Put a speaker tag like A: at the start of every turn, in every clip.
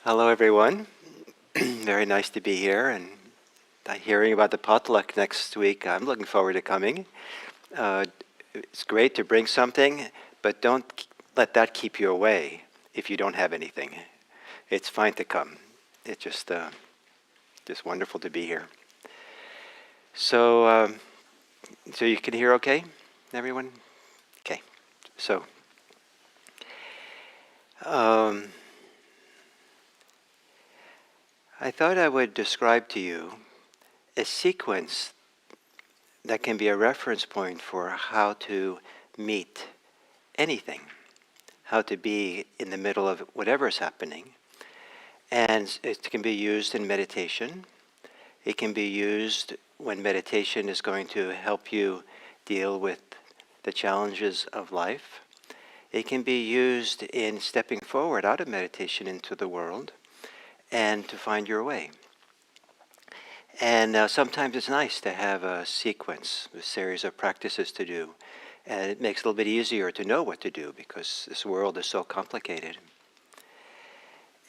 A: Hello, everyone. Very nice to be here, and hearing about the potluck next week. I'm looking forward to coming. Uh, it's great to bring something, but don't let that keep you away if you don't have anything. It's fine to come. It's just wonderful to be here. So you can hear okay, everyone? Okay. So, um, I thought I would describe to you a sequence that can be a reference point for how to meet anything, how to be in the middle of whatever is happening. And it can be used in meditation. It can be used when meditation is going to help you deal with the challenges of life. It can be used in stepping forward out of meditation into the world and to find your way. And sometimes it's nice to have a sequence, a series of practices to do. And it makes it a little bit easier to know what to do because this world is so complicated.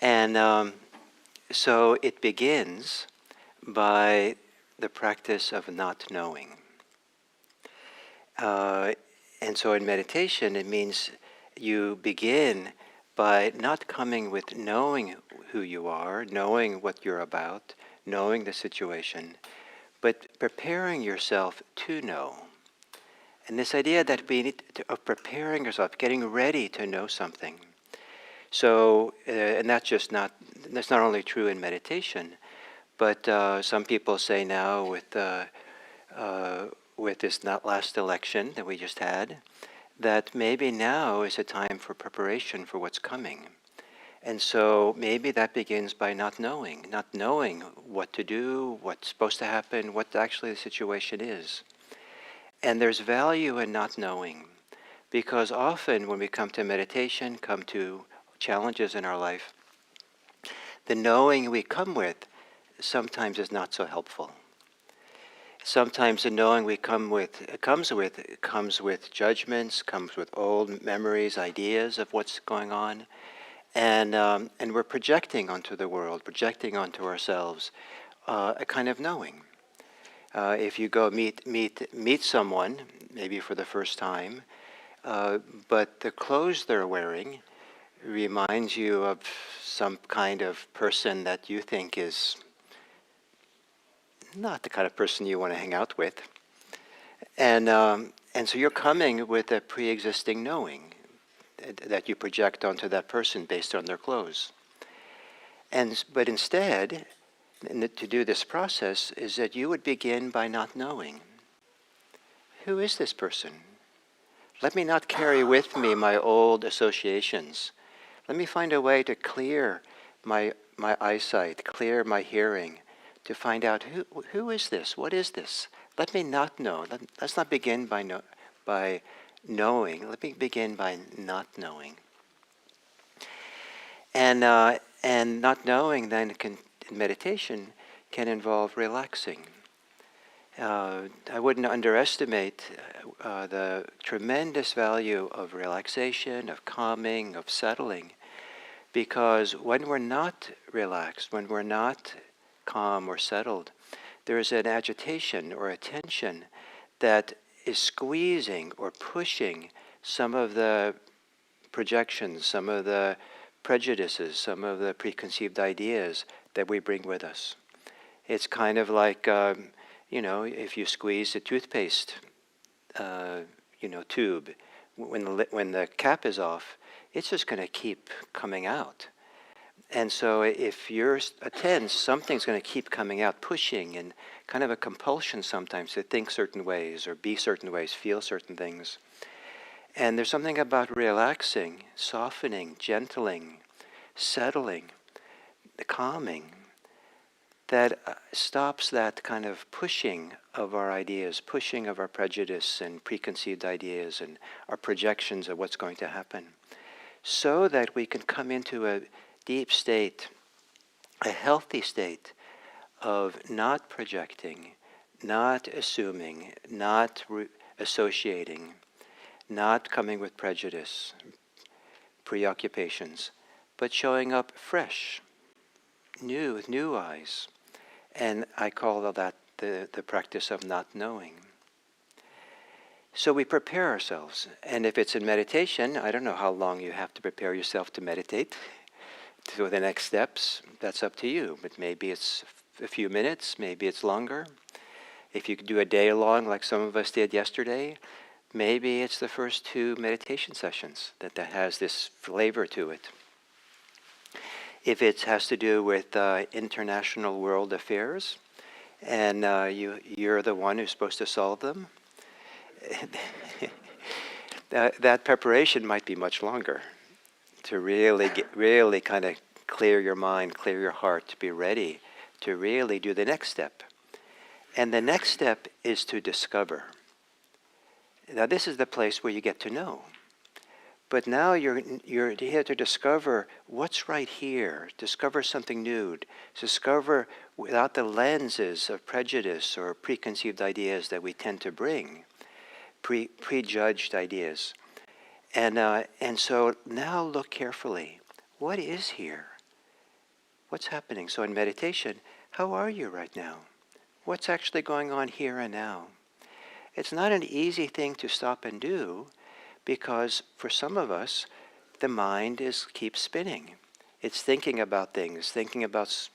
A: And so it begins by the practice of not knowing. And so in meditation, it means you begin by not coming with knowing who you are, knowing what you're about, knowing the situation, but preparing yourself to know. And this idea that we need of preparing yourself, getting ready to know something. So, and that's not only true in meditation, but some people say now with this not last election that we just had, that maybe now is a time for preparation for what's coming. And so maybe that begins by not knowing what to do, what's supposed to happen, what actually the situation is. And there's value in not knowing, because often when we come to meditation, come to challenges in our life, the knowing we come with sometimes is not so helpful. Sometimes the knowing we comes with judgments, comes with old memories, ideas of what's going on, and we're projecting onto the world, projecting onto ourselves a kind of knowing. If you go meet someone, maybe for the first time, but the clothes they're wearing reminds you of some kind of person that you think is not the kind of person you want to hang out with. And so you're coming with a pre-existing knowing that you project onto that person based on their clothes. But instead, to do this process is that you would begin by not knowing. Who is this person? Let me not carry with me my old associations. Let me find a way to clear my eyesight, clear my hearing, to find out who is this? What is this? Let me not know. Let's not begin by knowing. Let me begin by not knowing. And not knowing then in meditation can involve relaxing. I wouldn't underestimate the tremendous value of relaxation, of calming, of settling, because when we're not relaxed, when we're not calm or settled, there is an agitation or a tension that is squeezing or pushing some of the projections, some of the prejudices, some of the preconceived ideas that we bring with us. It's kind of like, if you squeeze a toothpaste, tube, when the cap is off, it's just going to keep coming out. And so if you're tense, something's going to keep coming out, pushing, and kind of a compulsion sometimes to think certain ways or be certain ways, feel certain things. And there's something about relaxing, softening, gentling, settling, calming, that stops that kind of pushing of our ideas, pushing of our prejudice and preconceived ideas and our projections of what's going to happen, so that we can come into a deep state, a healthy state of not projecting, not assuming, not associating, not coming with prejudice, preoccupations, but showing up fresh, new, with new eyes. And I call that the practice of not knowing. So we prepare ourselves. And if it's in meditation, I don't know how long you have to prepare yourself to meditate. To the next steps, that's up to you. But maybe it's a few minutes, maybe it's longer. If you could do a day long like some of us did yesterday, maybe it's the first 2 meditation sessions that has this flavor to it. If it has to do with international world affairs, and you're the one who's supposed to solve them, that preparation might be much longer to really kind of clear your mind, clear your heart, to be ready to really do the next step. And the next step is to discover. Now this is the place where you get to know. But now you're here to discover what's right here, discover something new, discover without the lenses of prejudice or preconceived ideas that we tend to bring, prejudged ideas. And so now look carefully. What is here? What's happening? So in meditation, how are you right now? What's actually going on here and now? It's not an easy thing to stop and do, because for some of us, the mind keeps spinning. It's thinking about things, thinking about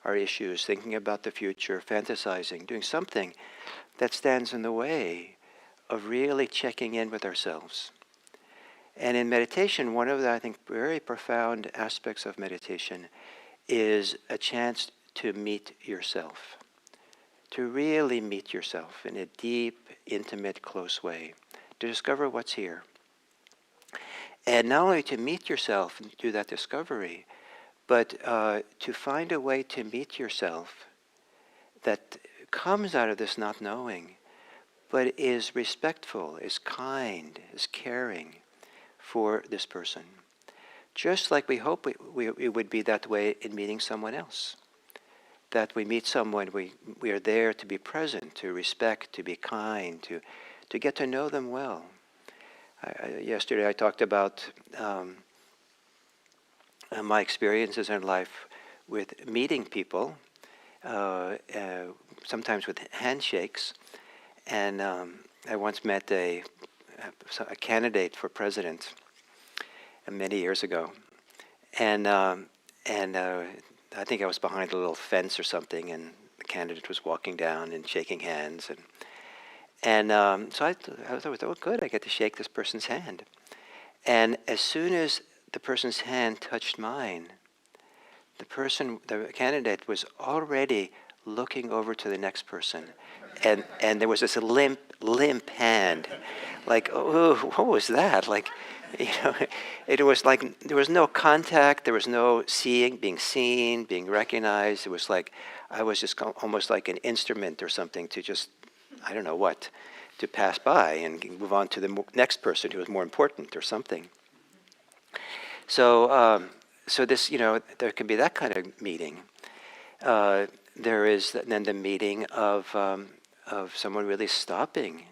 A: our issues, thinking about the future, fantasizing, doing something that stands in the way of really checking in with ourselves. And in meditation, one of the, I think, very profound aspects of meditation is a chance to meet yourself, to really meet yourself in a deep, intimate, close way, to discover what's here. And not only to meet yourself and do that discovery, but to find a way to meet yourself that comes out of this not knowing, but is respectful, is kind, is caring for this person. Just like we hope we would be that way in meeting someone else. That we meet someone, we are there to be present, to respect, to be kind, to get to know them well. Yesterday I talked about my experiences in life with meeting people, sometimes with handshakes. And I once met a candidate for president many years ago. And I think I was behind a little fence or something, and the candidate was walking down and shaking hands. And so I thought, oh, good, I get to shake this person's hand. And as soon as the person's hand touched mine, the candidate was already looking over to the next person. And there was this limp hand. Like, oh, what was that? Like, it was like there was no contact, there was no being seen, being recognized. It was like I was just almost like an instrument or something to just, I don't know what, to pass by and move on to the next person who was more important or something. So, so this, there can be that kind of meeting. There is then the meeting of someone really stopping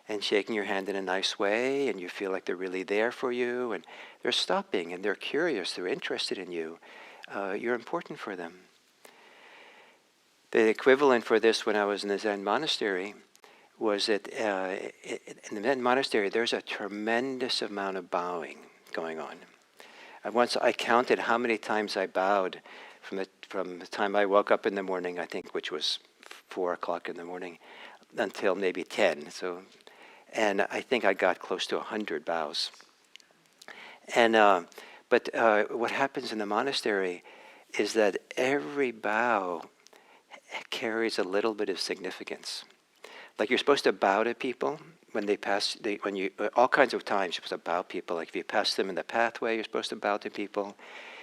A: and shaking your hand in a nice way, and you feel like they're really there for you, and they're stopping, and they're curious, they're interested in you. You're important for them. The equivalent for this when I was in the Zen monastery was that in the Zen monastery, there's a tremendous amount of bowing going on. Once I counted how many times I bowed from the time I woke up in the morning, I think, which was 4 o'clock in the morning, until maybe 10. And I think I got close to 100 bows. And but what happens in the monastery is that every bow carries a little bit of significance. Like you're supposed to bow to people when they pass. All kinds of times you're supposed to bow people. Like if you pass them in the pathway, you're supposed to bow to people.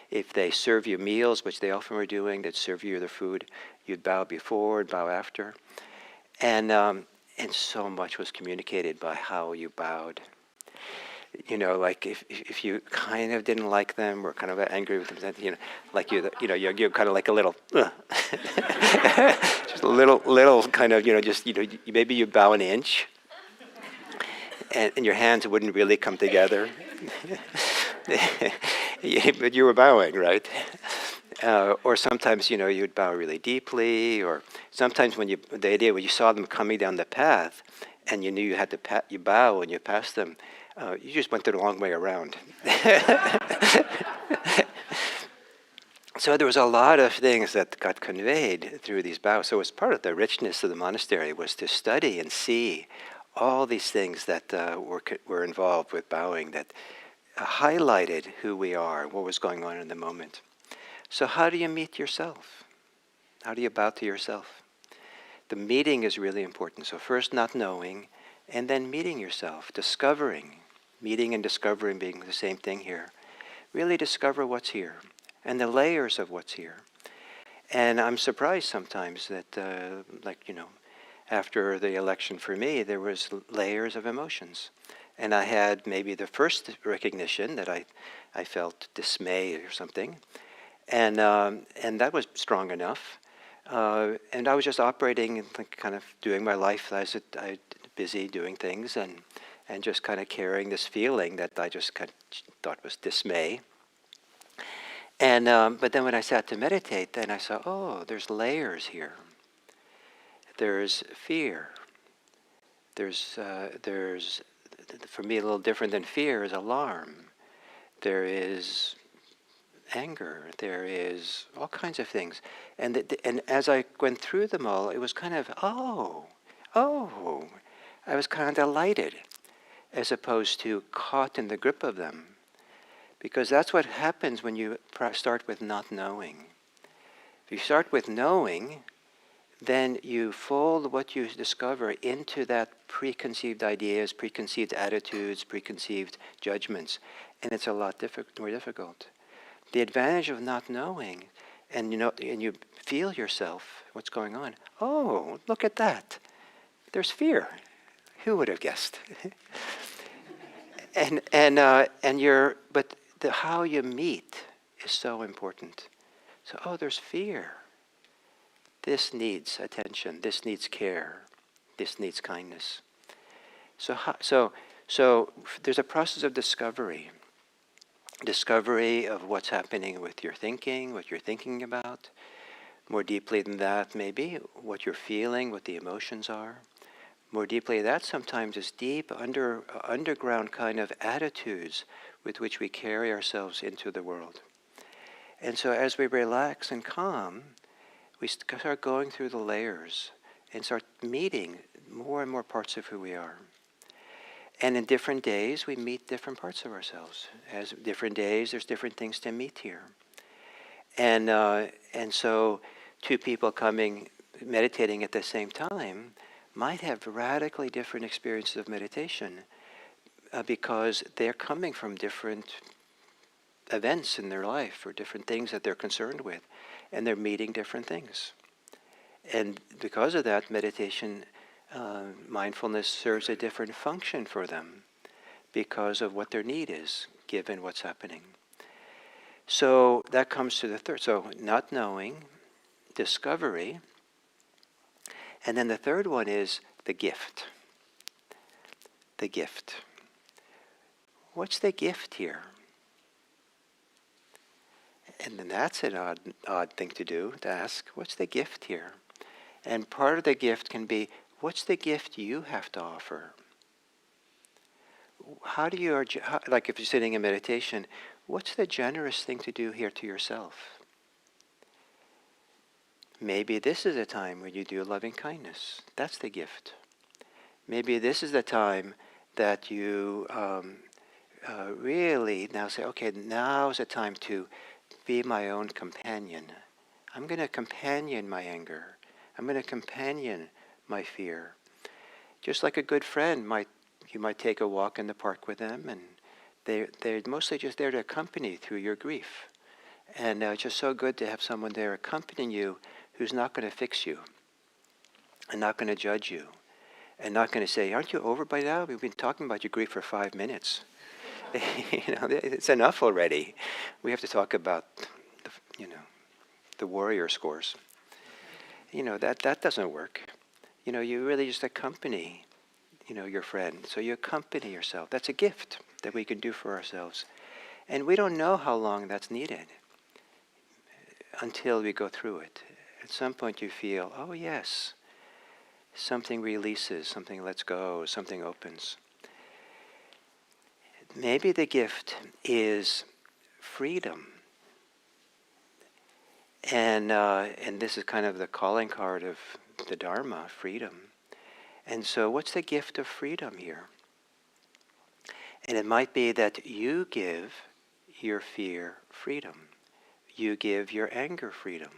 A: If they serve you meals, which they often were doing, they'd serve you the food, you'd bow before and bow after. And so much was communicated by how you bowed. Like if you kind of didn't like them or kind of angry with them, like you're kind of like a little, just a little kind of, maybe you bow an inch, and your hands wouldn't really come together, but you were bowing, right? Or sometimes, you'd bow really deeply, or sometimes the idea when you saw them coming down the path and you knew you had to you bow when you passed them, you just went the long way around. So there was a lot of things that got conveyed through these bows. So it was part of the richness of the monastery was to study and see all these things that were involved with bowing that highlighted who we are, what was going on in the moment. So how do you meet yourself? How do you bow to yourself? The meeting is really important. So first not knowing, and then meeting yourself, discovering. Meeting and discovering being the same thing here. Really discover what's here and the layers of what's here. And I'm surprised sometimes that, after the election for me, there was layers of emotions. And I had maybe the first recognition that I felt dismay or something. And that was strong enough. And I was just operating, kind of doing my life. I was busy doing things and just kind of carrying this feeling that I just kind of thought was dismay. And but then when I sat to meditate, then I saw, oh, there's layers here. There's fear. There's for me a little different than fear is alarm. There is anger. There is all kinds of things. And as I went through them all, it was kind of, oh, I was kind of delighted, as opposed to caught in the grip of them. Because that's what happens when you start with not knowing. If you start with knowing, then you fold what you discover into that preconceived ideas, preconceived attitudes, preconceived judgments, and it's a lot more difficult. The advantage of not knowing, and you feel yourself, what's going on. Oh, look at that. There's fear. Who would have guessed? But how you meet is so important. So, there's fear. This needs attention. This needs care. This needs kindness. So there's a process of discovery. Discovery of what's happening with your thinking, what you're thinking about. More deeply than that, maybe, what you're feeling, what the emotions are. More deeply, that sometimes is deep underground kind of attitudes with which we carry ourselves into the world. And so as we relax and calm, we start going through the layers and start meeting more and more parts of who we are. And in different days, we meet different parts of ourselves. As different days, there's different things to meet here. And so two people meditating at the same time might have radically different experiences of meditation because they're coming from different events in their life or different things that they're concerned with, and they're meeting different things. And because of that, meditation, mindfulness serves a different function for them because of what their need is, given what's happening. So that comes to the third. So not knowing, discovery, and then the third one is the gift. The gift. What's the gift here? And then that's an odd thing to do, to ask, what's the gift here? And part of the gift can be, what's the gift you have to offer? How do you, like if you're sitting in meditation, what's the generous thing to do here to yourself? Maybe this is a time when you do loving kindness. That's the gift. Maybe this is the time that you really now say, okay, now is the time to be my own companion. I'm going to companion my anger. I'm going to companion my fear. Just like a good friend you might take a walk in the park with them, and they're mostly just there to accompany you through your grief. And it's just so good to have someone there accompanying you who's not going to fix you and not going to judge you and not going to say, aren't you over by now? We've been talking about your grief for 5 minutes. It's enough already. We have to talk about the warrior scores. That doesn't work. You really just accompany your friend. So you accompany yourself. That's a gift that we can do for ourselves. And we don't know how long that's needed. until we go through it. At some point you feel, oh yes, something releases, something lets go, something opens. Maybe the gift is freedom. And this is kind of the calling card of the Dharma, freedom. And so what's the gift of freedom here? And it might be that you give your fear freedom. You give your anger freedom.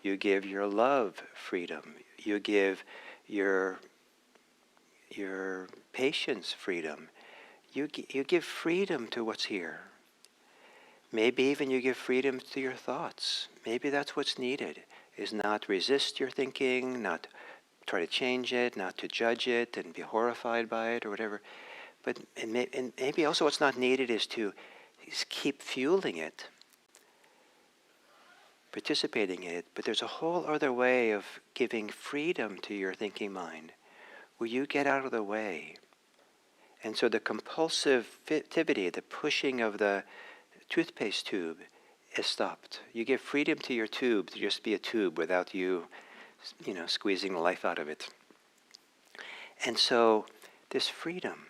A: You give your love freedom. You give your patience freedom. You give freedom to what's here. Maybe even you give freedom to your thoughts. Maybe that's what's needed, is not resist your thinking, not try to change it, not to judge it and be horrified by it or whatever. But and maybe also what's not needed is to keep fueling it, participating in it. But there's a whole other way of giving freedom to your thinking mind, where you get out of the way. And so the compulsivity, the pushing of the toothpaste tube is stopped. You give freedom to your tube to just be a tube without you, squeezing the life out of it. And so this freedom.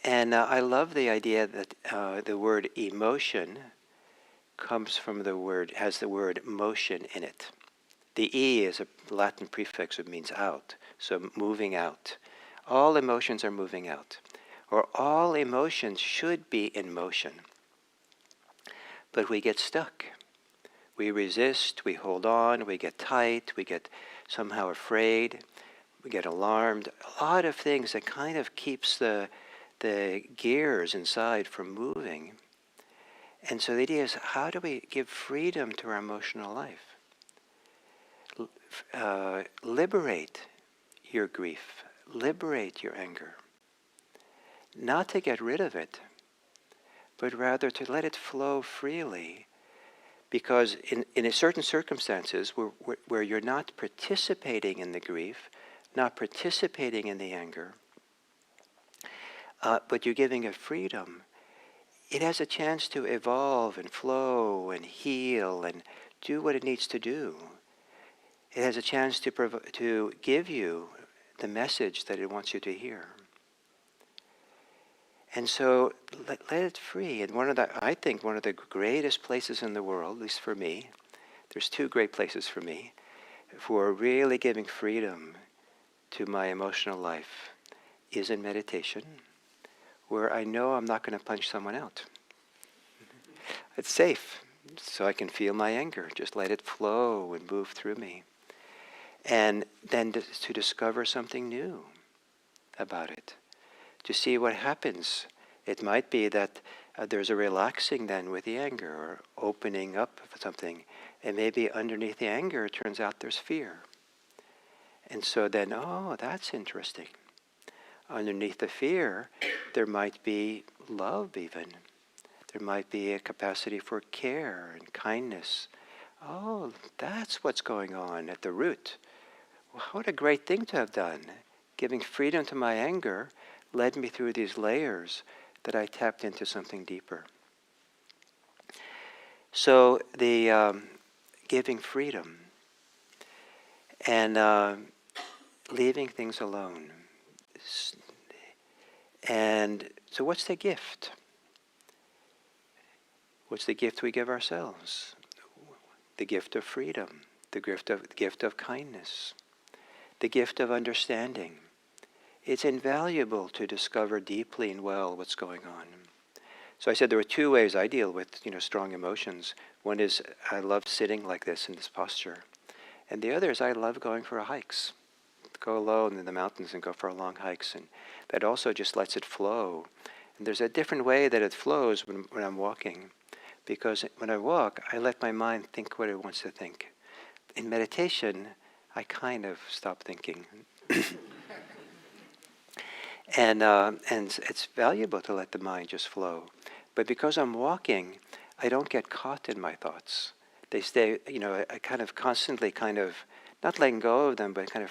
A: And I love the idea that the word emotion comes from has the word motion in it. The E is a Latin prefix that means out, so moving out. All emotions are moving out, or all emotions should be in motion. But we get stuck. We resist, we hold on, we get tight, we get somehow afraid, we get alarmed. A lot of things that kind of keeps the gears inside from moving. And so the idea is, how do we give freedom to our emotional life? Liberate your grief. Liberate your anger. Not to get rid of it, but rather to let it flow freely. Because in certain circumstances where you're not participating in the grief, not participating in the anger, but you're giving it freedom, it has a chance to evolve and flow and heal and do what it needs to do. It has a chance to give you the message that it wants you to hear. And so let it free. And I think one of the greatest places in the world, at least for me, there's two great places for me, for really giving freedom to my emotional life, is in meditation, where I know I'm not going to punch someone out. It's safe, so I can feel my anger. Just let it flow and move through me. And then to discover something new about it, to see what happens. It might be that there's a relaxing then with the anger, or opening up of something. And maybe underneath the anger, it turns out there's fear. And so then, oh, that's interesting. Underneath the fear, there might be love even. There might be a capacity for care and kindness. Oh, that's what's going on at the root. What a great thing to have done. Giving freedom to my anger led me through these layers that I tapped into something deeper. So the giving freedom and leaving things alone. And so what's the gift? What's the gift we give ourselves? The gift of freedom, the gift of kindness, the gift of understanding. It's invaluable to discover deeply and well what's going on. So I said there were two ways I deal with, strong emotions. One is I love sitting like this in this posture. And the other is I love going for hikes. Go alone in the mountains and go for long hikes. And that also just lets it flow. And there's a different way that it flows when I'm walking. Because when I walk, I let my mind think what it wants to think. In meditation, I kind of stop thinking. And it's valuable to let the mind just flow. But because I'm walking, I don't get caught in my thoughts. They stay, I kind of constantly not letting go of them, but kind of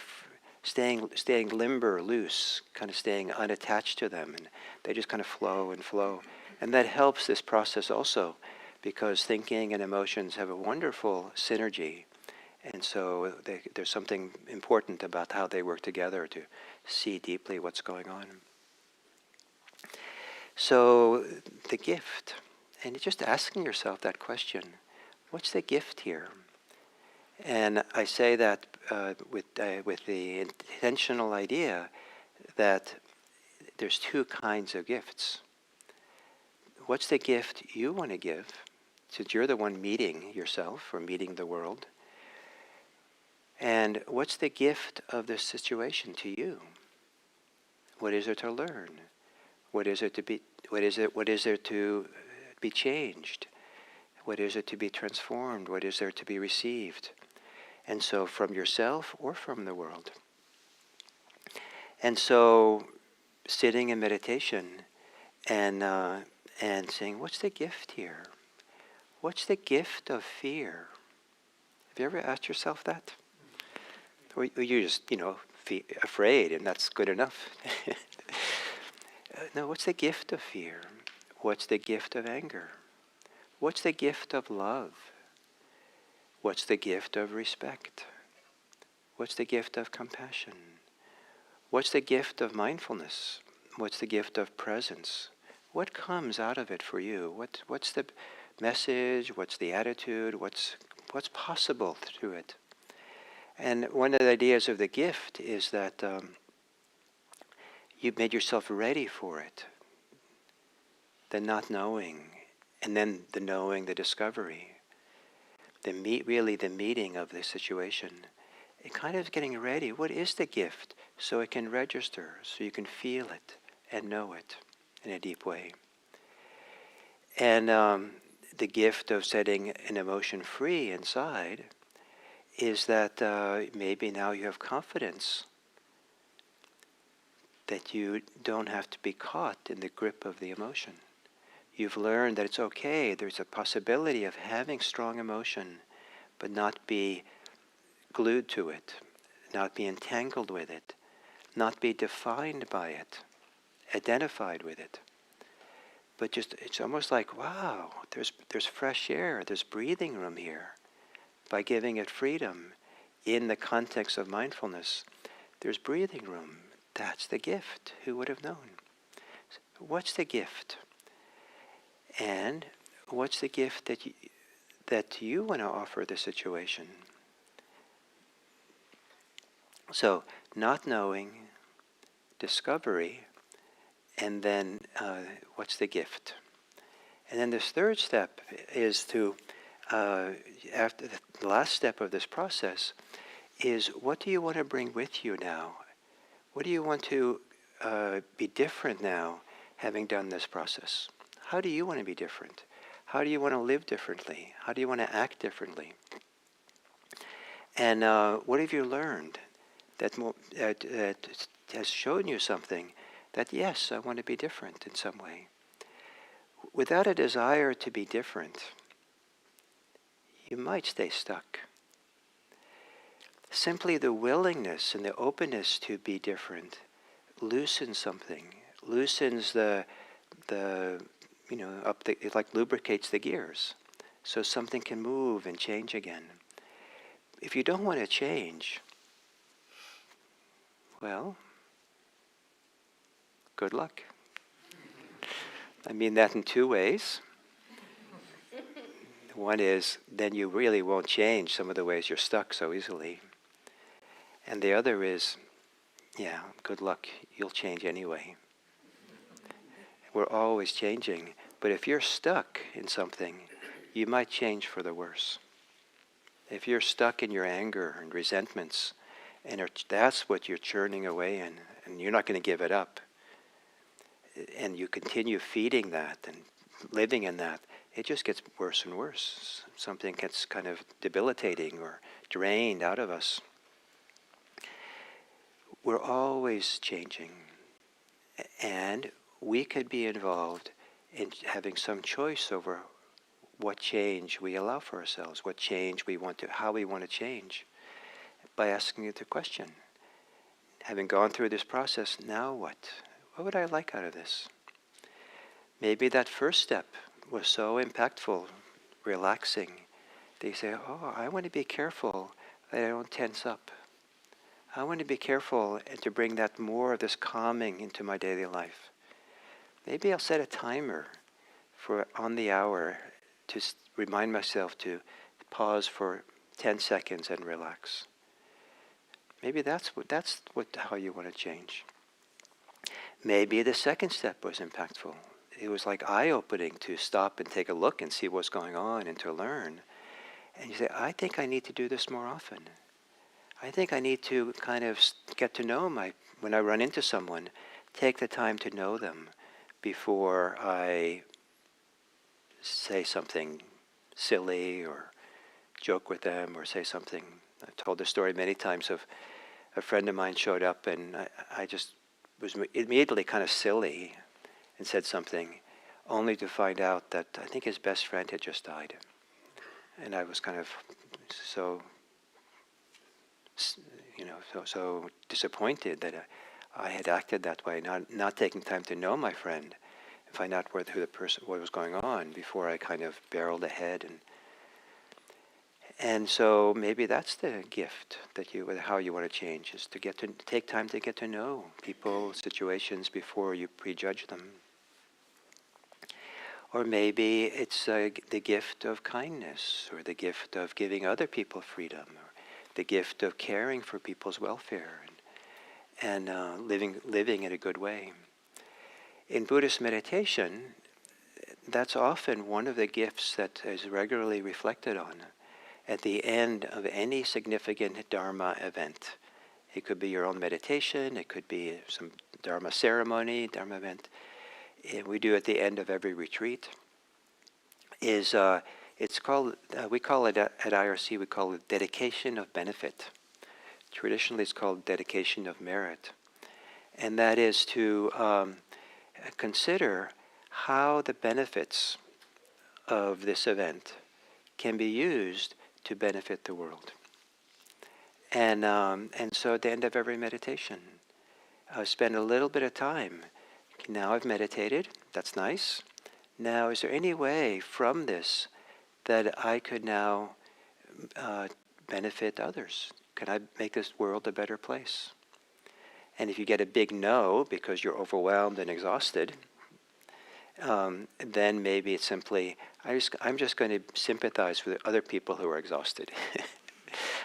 A: staying limber, loose, kind of staying unattached to them. And they just kind of flow and flow. And that helps this process also, because thinking and emotions have a wonderful synergy. And so there's something important about how they work together to see deeply what's going on. So the gift, and just asking yourself that question, what's the gift here? And I say that with the intentional idea that there's two kinds of gifts. What's the gift you want to give, since you're the one meeting yourself or meeting the world? And what's the gift of this situation to you? What is there to learn? What is it to be? What is there to be changed? What is it to be transformed? What is there to be received? And so from yourself or from the world. And so sitting in meditation and saying, what's the gift here? What's the gift of fear? Have you ever asked yourself that? Or you just, afraid and that's good enough? No, what's the gift of fear? What's the gift of anger? What's the gift of love? What's the gift of respect? What's the gift of compassion? What's the gift of mindfulness? What's the gift of presence? What comes out of it for you? What's the message? What's the attitude? What's possible through it? And one of the ideas of the gift is that you've made yourself ready for it. The not knowing, and then the knowing, the discovery. Really the meeting of the situation. It kind of getting ready. What is the gift? So it can register, so you can feel it and know it in a deep way. And the gift of setting an emotion free inside is that maybe now you have confidence that you don't have to be caught in the grip of the emotion. You've learned that it's okay, there's a possibility of having strong emotion, but not be glued to it, not be entangled with it, not be defined by it, identified with it. But just, it's almost like, wow, there's fresh air, there's breathing room here. By giving it freedom in the context of mindfulness, there's breathing room. That's the gift. Who would have known? What's the gift? And what's the gift that you want to offer the situation? So, not knowing, discovery, and then what's the gift? And then this third step is to, after the last step of this process, is what do you want to bring with you now? What do you want to be different now, having done this process? How do you want to be different? How do you want to live differently? How do you want to act differently? And what have you learned that has shown you something that, yes, I want to be different in some way? Without a desire to be different, you might stay stuck. Simply the willingness and the openness to be different loosens something, loosens it like lubricates the gears, so something can move and change again. If you don't want to change, well, good luck. I mean that in two ways. One is, then you really won't change some of the ways you're stuck so easily. And the other is, yeah, good luck, you'll change anyway. We're always changing, but if you're stuck in something, you might change for the worse. If you're stuck in your anger and resentments, and that's what you're churning away in, and you're not going to give it up, and you continue feeding that and living in that, it just gets worse and worse. Something gets kind of debilitating or drained out of us. We're always changing, and we could be involved in having some choice over what change we allow for ourselves, what change we want to, how we want to change, by asking it the question. Having gone through this process, now what? What would I like out of this? Maybe that first step was so impactful relaxing, they say, oh, I want to be careful that I don't tense up. I want to be careful and to bring that more of this calming into my daily life. Maybe I'll set a timer for on the hour to remind myself to pause for 10 seconds and relax. Maybe that's how you want to change. Maybe the second step was impactful. It was like eye-opening to stop and take a look and see what's going on and to learn. And you say, I think I need to do this more often. I think I need to kind of get to know when I run into someone, take the time to know them before I say something silly or joke with them or say something. I've told the story many times of a friend of mine showed up and I just was immediately kind of silly and said something, only to find out that I think his best friend had just died. And I was kind of so disappointed that I had acted that way, not taking time to know my friend and find out what was going on before I kind of barreled ahead. And so maybe that's the gift how you want to change, is to take time to get to know people, situations before you prejudge them. Or maybe it's the gift of kindness, or the gift of giving other people freedom, or the gift of caring for people's welfare and living in a good way. In Buddhist meditation, that's often one of the gifts that is regularly reflected on at the end of any significant Dharma event. It could be your own meditation, it could be some Dharma ceremony, Dharma event. We do at the end of every retreat. It's called, we call it at IRC, we call it dedication of benefit. Traditionally it's called dedication of merit. And that is to consider how the benefits of this event can be used to benefit the world. And so at the end of every meditation, I spend a little bit of time. Now I've meditated, that's nice. Now is there any way from this that I could now benefit others? Can I make this world a better place? And if you get a big no because you're overwhelmed and exhausted, then maybe it's simply, I'm just going to sympathize with other people who are exhausted.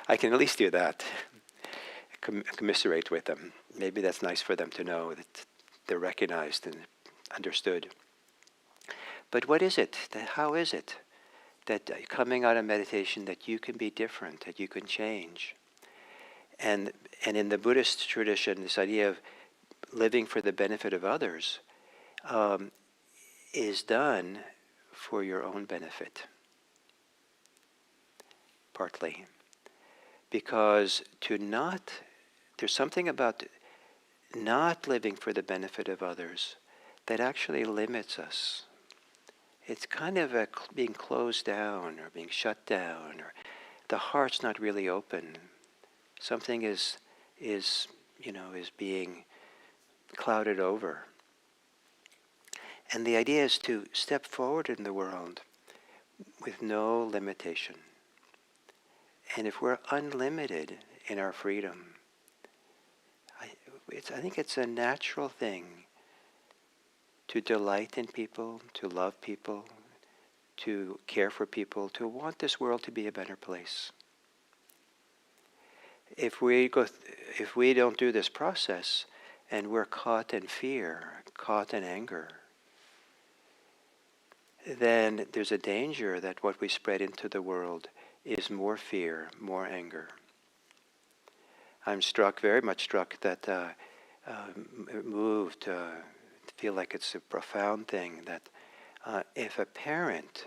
A: I can at least do that. Commiserate with them. Maybe that's nice for them to know that they're recognized and understood. But what is it? How is it that coming out of meditation that you can be different, that you can change? And in the Buddhist tradition, this idea of living for the benefit of others is done for your own benefit, partly. Because there's something about not living for the benefit of others that actually limits us. It's kind of being closed down or being shut down, or the heart's not really open. Something is being clouded over. And the idea is to step forward in the world with no limitation. And if we're unlimited in our freedom, I think it's a natural thing to delight in people, to love people, to care for people, to want this world to be a better place. If we don't do this process and we're caught in fear, caught in anger, then there's a danger that what we spread into the world is more fear, more anger. I'm very much struck that moved to feel like it's a profound thing that if a parent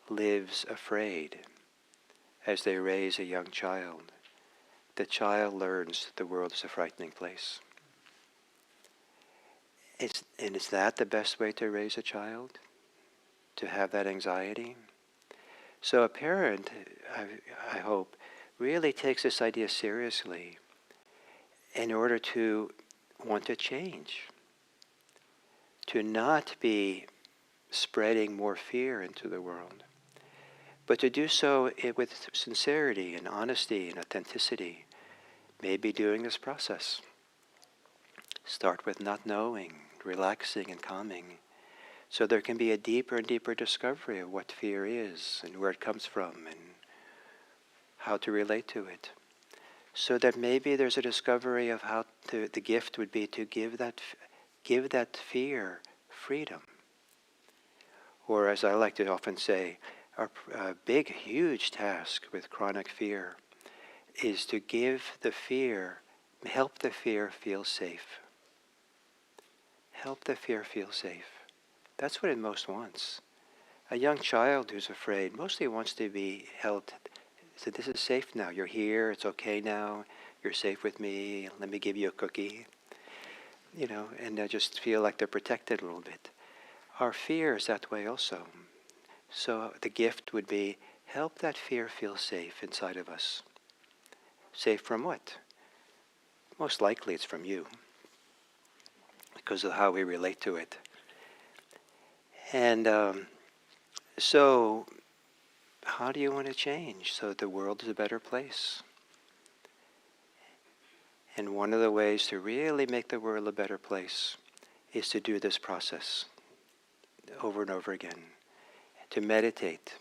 A: lives afraid as they raise a young child, the child learns the world is a frightening place. And is that the best way to raise a child? To have that anxiety? So a parent, I hope, really takes this idea seriously in order to want to change, to not be spreading more fear into the world, but to do so with sincerity and honesty and authenticity, maybe during this process. Start with not knowing, relaxing and calming, so there can be a deeper and deeper discovery of what fear is and where it comes from and how to relate to it. So that maybe there's a discovery of how the gift would be to give that fear freedom. Or as I like to often say, our big, huge task with chronic fear is to help the fear feel safe. Help the fear feel safe. That's what it most wants. A young child who's afraid mostly wants to be held. So this is safe now. You're here. It's okay now. You're safe with me. Let me give you a cookie. And they just feel like they're protected a little bit. Our fear is that way also. So the gift would be help that fear feel safe inside of us. Safe from what? Most likely it's from you, because of how we relate to it. And so how do you want to change so the world is a better place? And one of the ways to really make the world a better place is to do this process over and over again. To meditate,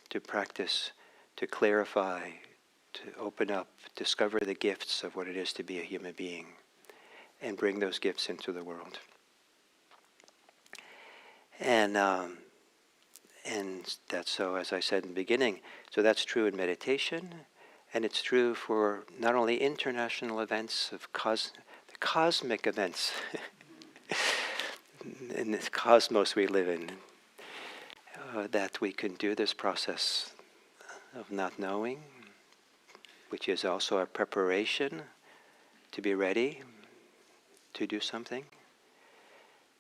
A: to practice, to clarify, to open up, discover the gifts of what it is to be a human being, and bring those gifts into the world. And that's so, as I said in the beginning, so that's true in meditation, and it's true for not only international events of the cosmic events in this cosmos we live in, that we can do this process of not knowing, which is also a preparation to be ready to do something.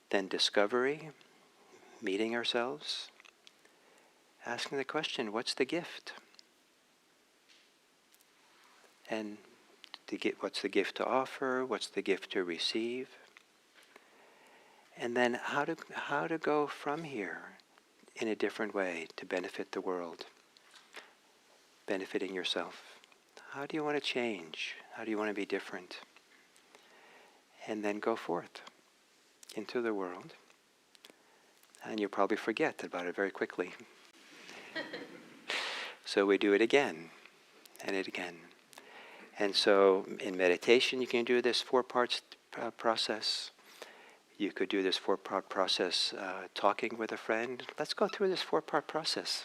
A: Then discovery, meeting ourselves, asking the question, what's the gift? And what's the gift to offer? What's the gift to receive? And then how to go from here in a different way to benefit the world, benefiting yourself. How do you want to change? How do you want to be different? And then go forth into the world. And you'll probably forget about it very quickly. So we do it again and again. And so in meditation, you can do this 4-part process. You could do this 4-part process talking with a friend. Let's go through this 4-part process.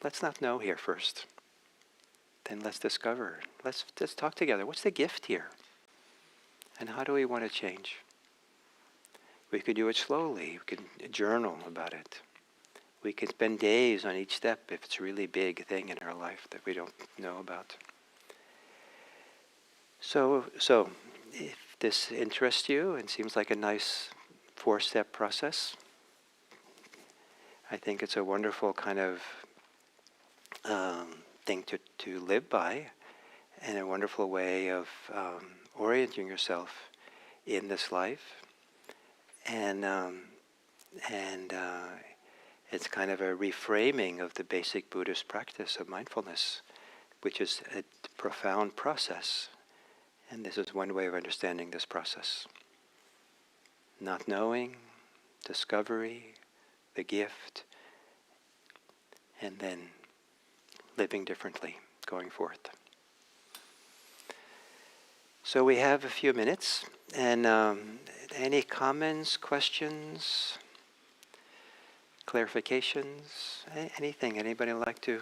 A: Let's not know here first. Then let's discover. Let's talk together. What's the gift here? And how do we want to change? We could do it slowly. We could journal about it. We could spend days on each step if it's a really big thing in our life that we don't know about. So if this interests you and seems like a nice 4-step process, I think it's a wonderful kind of thing to live by, and a wonderful way of orienting yourself in this life. And it's kind of a reframing of the basic Buddhist practice of mindfulness, which is a profound process. And this is one way of understanding this process. Not knowing, discovery, the gift, and then living differently, going forth. So we have a few minutes, and any comments, questions, clarifications, anything anybody would like to?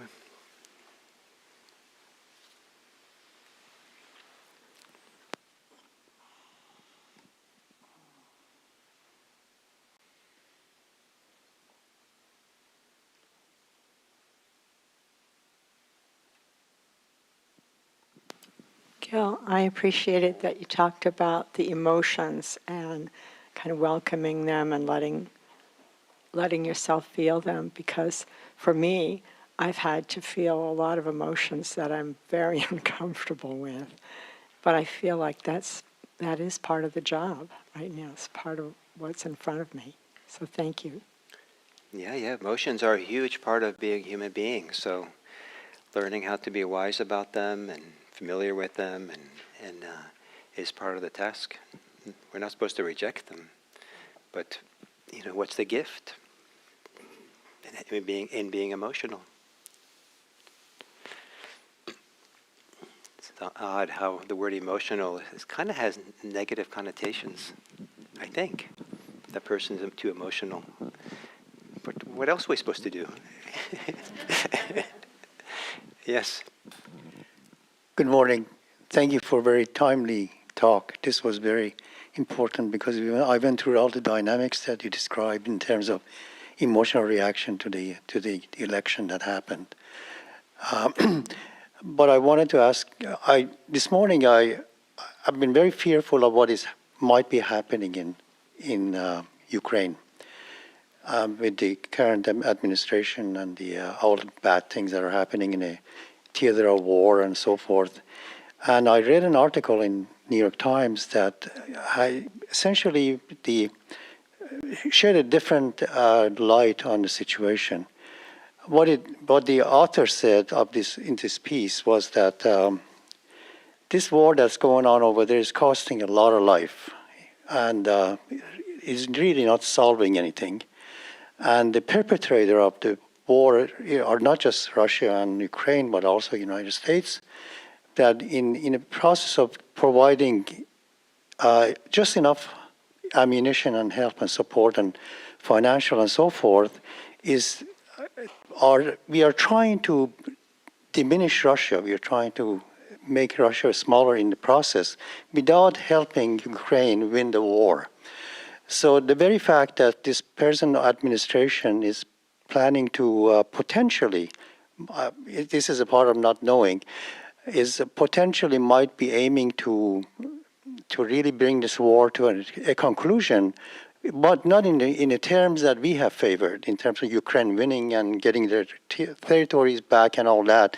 B: Gil, I appreciated that you talked about the emotions and kind of welcoming them and letting yourself feel them, because for me, I've had to feel a lot of emotions that I'm very uncomfortable with. But I feel like that is part of the job right now. It's part of what's in front of me. So thank you.
A: Yeah. Emotions are a huge part of being a human being. So learning how to be wise about them and familiar with them and is part of the task. We're not supposed to reject them, but what's the gift in being emotional? It's odd how the word emotional kind of has negative connotations. I think that person is too emotional. But what else are we supposed to do? Yes.
C: Good morning. Thank you for a very timely talk. This was very important because I went through all the dynamics that you described in terms of emotional reaction to the election that happened. But I wanted to ask. This morning I've been very fearful of what might be happening in Ukraine with the current administration and all the bad things that are happening in a theater of war and so forth. And I read an article in New York Times that essentially shed a different light on the situation. What the author said in this piece was that this war that's going on over there is costing a lot of life, and is really not solving anything. And the perpetrator of the war are not just Russia and Ukraine, but also the United States, that in a process of providing just enough ammunition and help and support and financial and so forth, we are trying to diminish Russia. We are trying to make Russia smaller in the process without helping Ukraine win the war. So the very fact that this present administration is planning to potentially, this is a part of not knowing, is potentially might be aiming to really bring this war to a conclusion, but not in the terms that we have favored, in terms of Ukraine winning and getting their territories back and all that,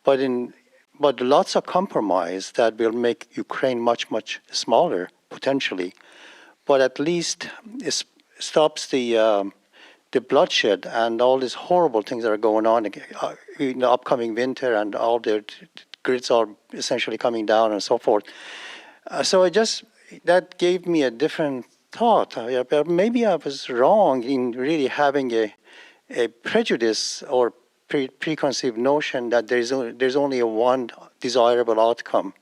C: but lots of compromise that will make Ukraine much, much smaller, potentially, but at least it stops the bloodshed and all these horrible things that are going on in the upcoming winter, and all the grids are essentially coming down and so forth. So that gave me a different thought. Maybe I was wrong in really having a prejudice or preconceived notion that there's only one desirable outcome.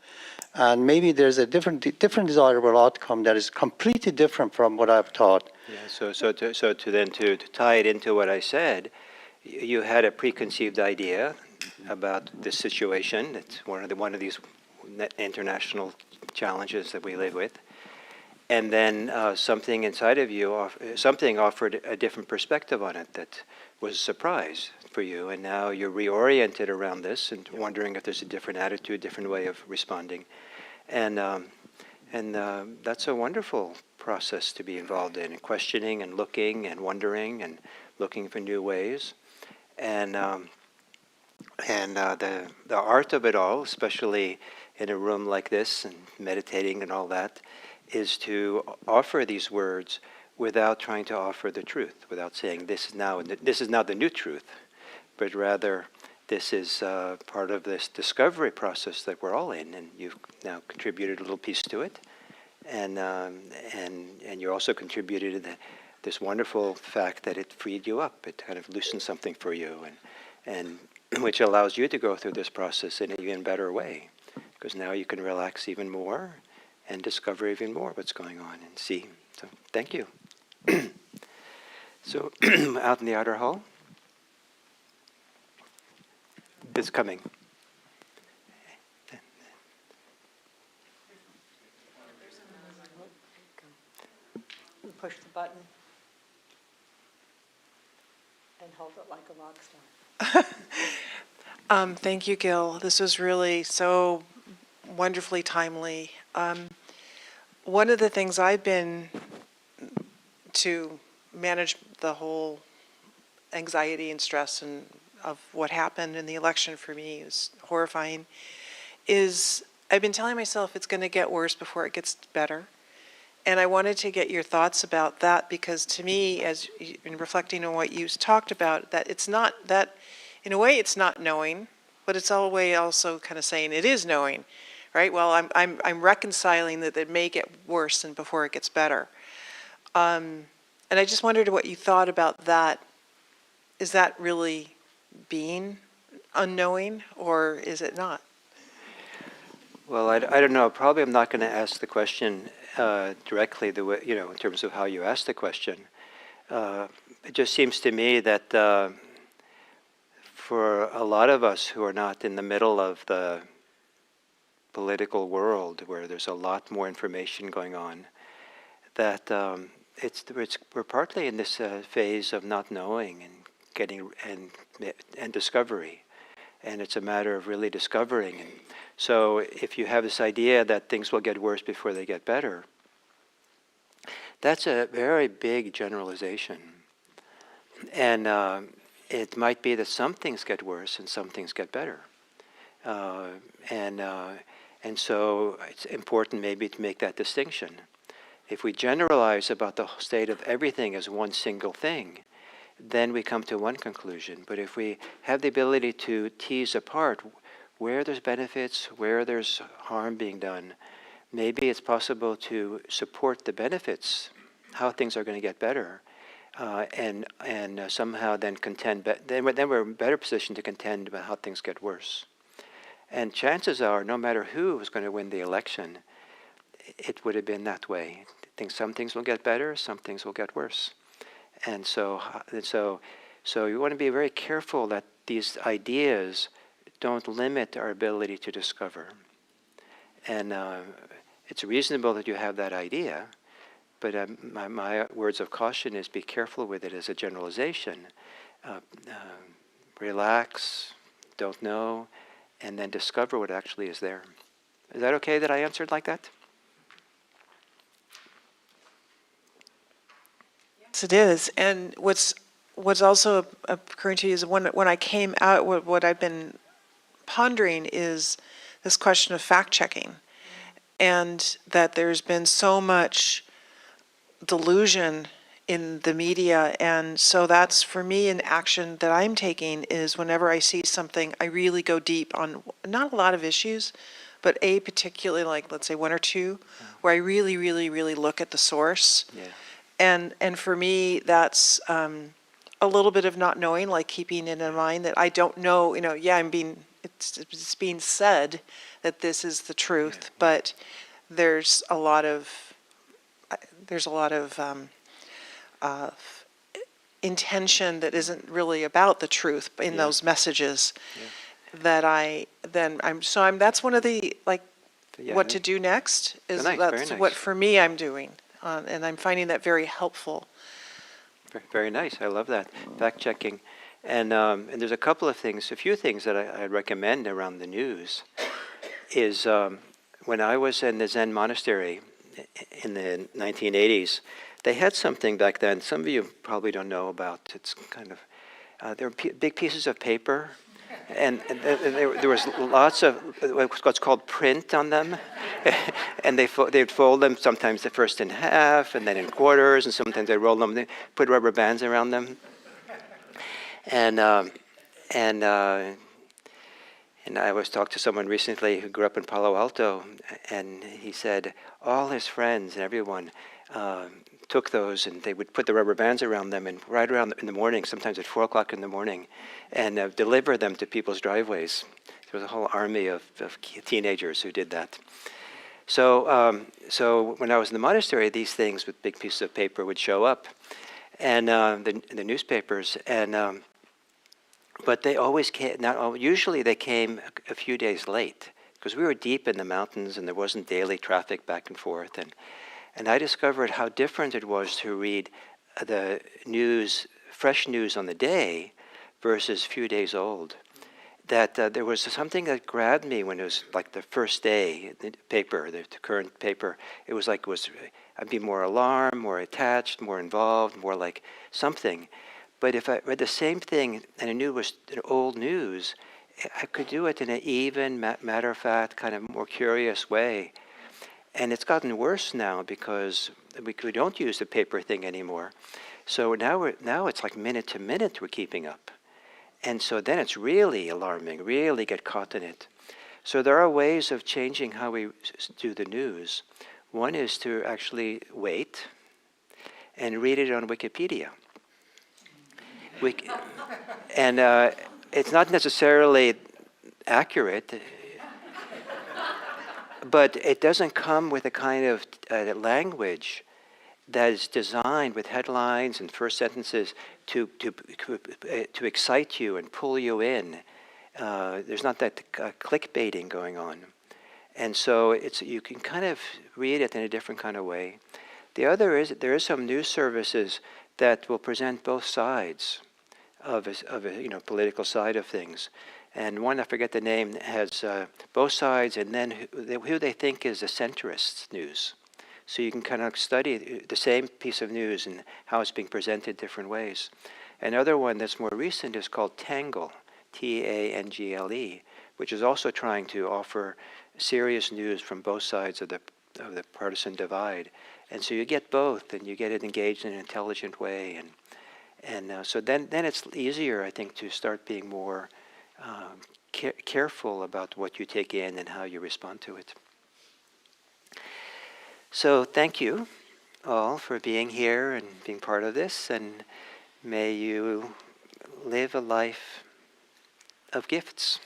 C: And maybe there's a different desirable outcome that is completely different from what I've thought.
A: Yeah. To tie it into what I said, you had a preconceived idea about this situation. It's one of these international challenges that we live with, and then something inside of you, something offered a different perspective on it that was a surprise for you, and now you're reoriented around this and wondering if there's a different attitude, different way of responding, and that's a wonderful process to be involved in, questioning and looking and wondering and looking for new ways, and the art of it all, especially in a room like this and meditating and all that, is to offer these words without trying to offer the truth, without saying this is now the new truth, but rather this is part of this discovery process that we're all in, and you've now contributed a little piece to it, and you also contributed this wonderful fact that it freed you up. It kind of loosened something for you, and which allows you to go through this process in an even better way, because now you can relax even more and discover even more what's going on and see. So thank you. So out in the outer hall, it's coming.
B: Push the button and hold it like a rock star.
D: Thank you, Gil. This was really so wonderfully timely. One of the things I've been to manage the whole anxiety and stress and of what happened in the election for me is horrifying, is I've been telling myself it's going to get worse before it gets better. And I wanted to get your thoughts about that, because to me, in reflecting on what you talked about, that it's not that, in a way, it's not knowing, but it's all way also kind of saying it is knowing, right? Well, I'm reconciling that it may get worse and before it gets better. And I just wondered what you thought about that. Is that really being unknowing, or is it not?
A: Well, I don't know. Probably I'm not going to ask the question directly the way, in terms of how you asked the question. It just seems to me that for a lot of us who are not in the middle of the political world, where there's a lot more information going on, that we're partly in this phase of not knowing and getting and discovery, and it's a matter of really discovering. And so, if you have this idea that things will get worse before they get better, that's a very big generalization, and it might be that some things get worse and some things get better, and so it's important maybe to make that distinction. If we generalize about the state of everything as one single thing, then we come to one conclusion. But if we have the ability to tease apart where there's benefits, where there's harm being done, maybe it's possible to support the benefits, how things are going to get better, and somehow then contend. Then we're in a better position to contend about how things get worse. And chances are, no matter who was going to win the election, it would have been that way. Some things will get better, some things will get worse. And so you want to be very careful that these ideas don't limit our ability to discover. And it's reasonable that you have that idea, but my words of caution is be careful with it as a generalization. Relax, don't know, and then discover what actually is there. Is that okay that I answered like that?
D: Yes, it is. And what's also occurring to you is when I came out, what I've been pondering is this question of fact-checking, and that there's been so much delusion in the media. And so that's, for me, an action that I'm taking is whenever I see something, I really go deep on not a lot of issues, but particularly, like, let's say one or two, where I really, really, really look at the source.
A: Yeah.
D: And for me, that's a little bit of not knowing, like keeping it in mind that I don't know, it's being said that this is the truth, but there's a lot of intention that isn't really about the truth in those messages. That that's one of the, like, what to do next is
A: Nice,
D: that's
A: very
D: what
A: nice.
D: for me I'm doing, and I'm finding that very helpful.
A: Very nice. I love that. Fact checking. And there's a few things that I'd recommend around the news is when I was in the Zen monastery in the 1980s, they had something back then, some of you probably don't know about. It's kind of, there were big pieces of paper, and there was lots of what's called print on them, and they'd fold them sometimes first in half, and then in quarters, and sometimes they roll them, they put rubber bands around them, and I was talking to someone recently who grew up in Palo Alto, and he said all his friends and everyone took those, and they would put the rubber bands around them, and right around in the morning, sometimes at 4 o'clock in the morning, and deliver them to people's driveways. There was a whole army of teenagers who did that. So when I was in the monastery, these things with big pieces of paper would show up, and the newspapers, and but they always came. Usually they came a few days late because we were deep in the mountains and there wasn't daily traffic back and forth, and I discovered how different it was to read the news, fresh news on the day, versus a few days old. That there was something that grabbed me when it was like the first day, the paper, the current paper. It was like I'd be more alarmed, more attached, more involved, more like something. But if I read the same thing and I knew it was old news, I could do it in an even, matter-of-fact, kind of more curious way. And it's gotten worse now because we don't use the paper thing anymore. So now it's like minute to minute we're keeping up. And so then it's really alarming, really get caught in it. So there are ways of changing how we do the news. One is to actually wait and read it on Wikipedia. And it's not necessarily accurate, but it doesn't come with a kind of language that is designed with headlines and first sentences to excite you and pull you in. There's not that clickbaiting going on. And so you can kind of read it in a different kind of way. The other is there is some news services that will present both sides of a political side of things. And one, I forget the name, has both sides and then who they think is the centrist news. So you can kind of study the same piece of news and how it's being presented different ways. Another one that's more recent is called Tangle, Tangle, which is also trying to offer serious news from both sides of the partisan divide. And so you get both, and you get it engaged in an intelligent way. And so then it's easier, I think, to start being more careful about what you take in and how you respond to it. So thank you all for being here and being part of this, and may you live a life of gifts.